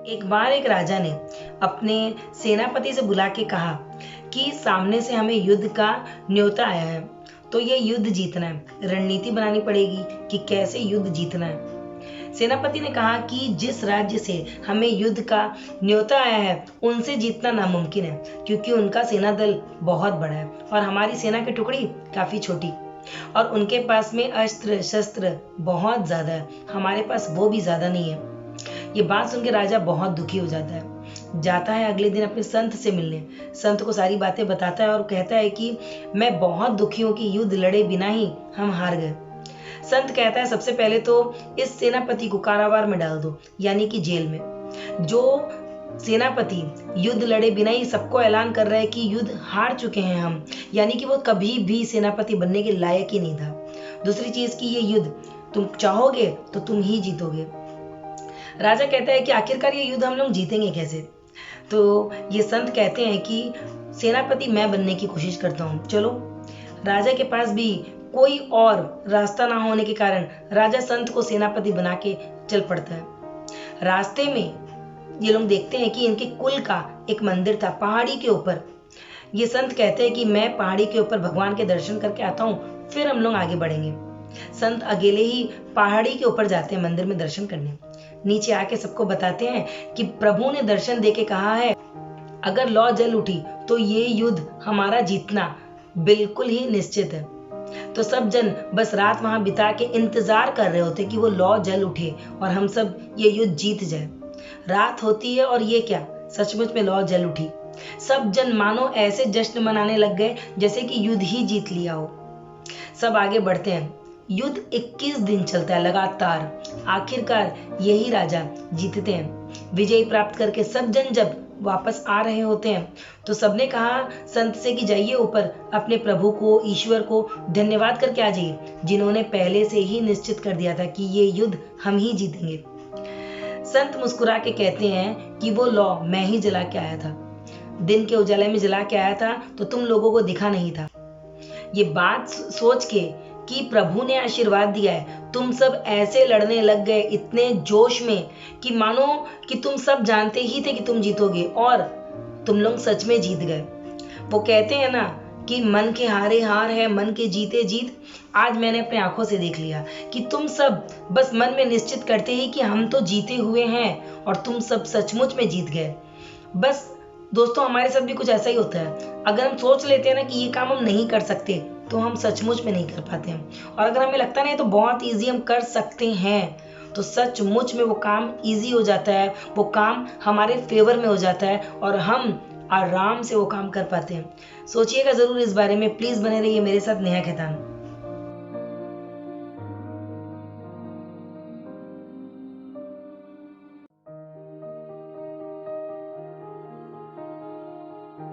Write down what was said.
एक बार एक राजा ने अपने सेनापति से बुला के कहा कि सामने से हमें युद्ध का न्योता आया है, तो ये युद्ध जीतना है। रणनीति बनानी पड़ेगी कि कैसे युद्ध जीतना है। सेनापति ने कहा कि जिस राज्य से हमें युद्ध का न्योता आया है उनसे जीतना नामुमकिन है, क्योंकि उनका सेना दल बहुत बड़ा है और हमारी सेना की टुकड़ी काफी छोटी, और उनके पास में अस्त्र शस्त्र बहुत ज्यादा है, हमारे पास वो भी ज्यादा नहीं है। ये बात सुन के राजा बहुत दुखी हो जाता है अगले दिन अपने संत से मिलने। संत को सारी बातें बताता है और कहता है कि मैं बहुत दुखी हूं कि युद्ध लड़े बिना ही हम हार गए। संत कहता है सबसे पहले तो इस सेनापति को कारावार में डाल दो, यानी कि जेल में। जो सेनापति युद्ध लड़े बिना ही सबको ऐलान कर रहा है कि युद्ध हार चुके हैं हम, यानी कि वो कभी भी सेनापति बनने के लायक ही नहीं था। दूसरी चीज कि ये युद्ध तुम चाहोगे तो तुम ही जीतोगे। राजा कहता है कि आखिरकार ये युद्ध हम लोग जीतेंगे कैसे। तो ये संत कहते हैं कि सेनापति मैं बनने की कोशिश करता हूँ, चलो। राजा के पास भी कोई और रास्ता ना होने के कारण राजा संत को सेनापति बना के चल पड़ता है। रास्ते में ये लोग देखते हैं कि इनके कुल का एक मंदिर था पहाड़ी के ऊपर। ये संत कहते हैं कि मैं पहाड़ी के ऊपर भगवान के दर्शन करके आता हूँ, फिर हम लोग आगे बढ़ेंगे। संत अकेले ही पहाड़ी के ऊपर जाते हैं मंदिर में दर्शन करने। नीचे आके सबको बताते हैं कि प्रभु ने दर्शन देके कहा है अगर लौ जल उठी तो ये युद्ध हमारा जीतना बिल्कुल ही निश्चित है। तो सब जन बस रात वहां बिता के इंतजार कर रहे होते कि वो लौ जल उठे और हम सब ये युद्ध जीत जाए। रात होती है और ये क्या, सचमुच में लौ जल उठी। सब जन मानो ऐसे जश्न मनाने लग गए जैसे कि युद्ध ही जीत लिया हो। सब आगे बढ़ते हैं। युद्ध 21 दिन चलता है लगातार। आखिरकार यही राजा जीतते हैं। विजय प्राप्त करके सब जन जब वापस आ रहे होते हैं तो सबने कहा संत से कि जाइए ऊपर अपने प्रभु को, ईश्वर को धन्यवाद करके आ जाइए, जिन्होंने पहले से ही निश्चित कर दिया था कि ये युद्ध हम ही जीतेंगे। संत मुस्कुरा के कहते हैं कि वो लौ मैं ही जला के आया था, दिन के उजाले में जला के आया था तो तुम लोगों को दिखा नहीं था। ये बात सोच के कि प्रभु ने आशीर्वाद दिया है, तुम सब ऐसे लड़ने लग गए इतने जोश में कि मानो कि तुम सब जानते ही थे कि तुम जीतोगे, और तुम लोग सच में जीत गए। वो कहते हैं ना कि मन के हारे हार है, मन के जीते जीत। आज मैंने अपने आंखों से देख लिया कि तुम सब बस मन में निश्चित करते ही कि हम तो जीते हुए हैं और तुम सब सचमुच में जीत गए। बस दोस्तों, हमारे साथ भी कुछ ऐसा ही होता है। अगर हम सोच लेते हैं ना कि ये काम हम नहीं कर सकते तो हम सचमुच में नहीं कर पाते हैं, और अगर हमें लगता नहीं तो बहुत इजी हम कर सकते हैं तो सचमुच में वो काम इजी हो जाता है, वो काम हमारे फेवर में हो जाता है और हम आराम से वो काम कर पाते हैं। सोचिएगा जरूर इस बारे में। प्लीज बने रहिए मेरे साथ, नेहा खेतान।